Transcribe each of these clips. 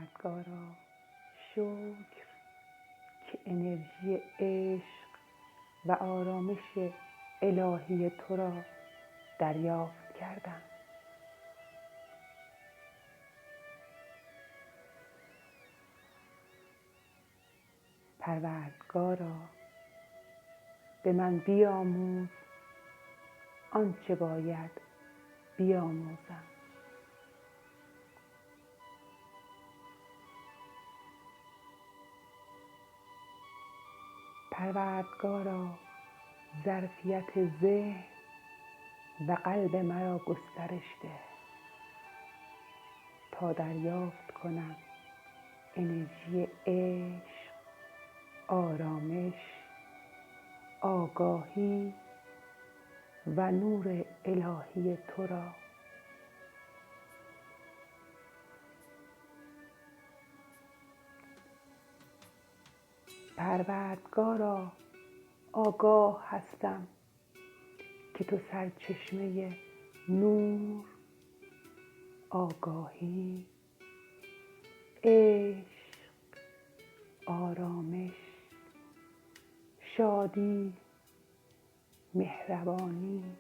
پروردگارا شکر که انرژی عشق و آرامش الهی تو را دریافت کردم. پروردگارا به من بیاموز آنچه باید بیاموزم. پروردگارا ظرفیت ذهن و قلب مرا گسترش ده تا دریافت کنم انرژی عشق، آرامش، آگاهی و نور الهی تو را. پروردگارا آگاه هستم که تو سرچشمه نور، آگاهی، عشق، آرامش، شادی، مهربانی،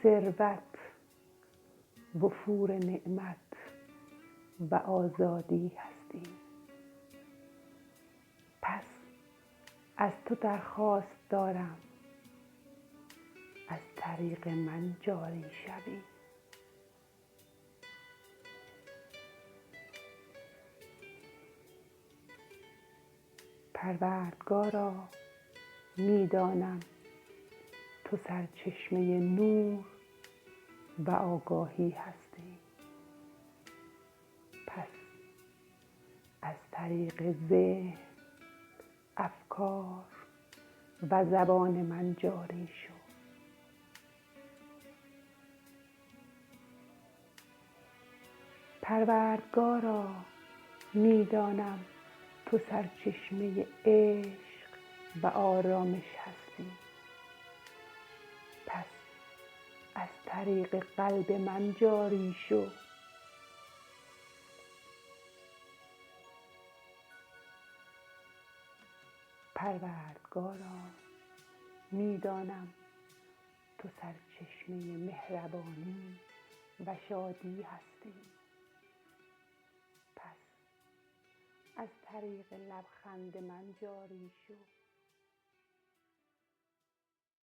ثروت، وفور نعمت و آزادی هستی. پس از تو درخواست دارم از طریق من جاری شوی. پروردگارا میدانم تو سرچشمه نور و آگاهی هستی. پس از طریق ذهن، افکار و زبان من جاری شو. پروردگارا میدانم تو سرچشمه عشق و آرامش هستی. پس از طریق قلب من جاری شو. پروردگارا میدانم تو سرچشمه مهربانی و شادی هستی. پس از طریق لبخند من جاری شو.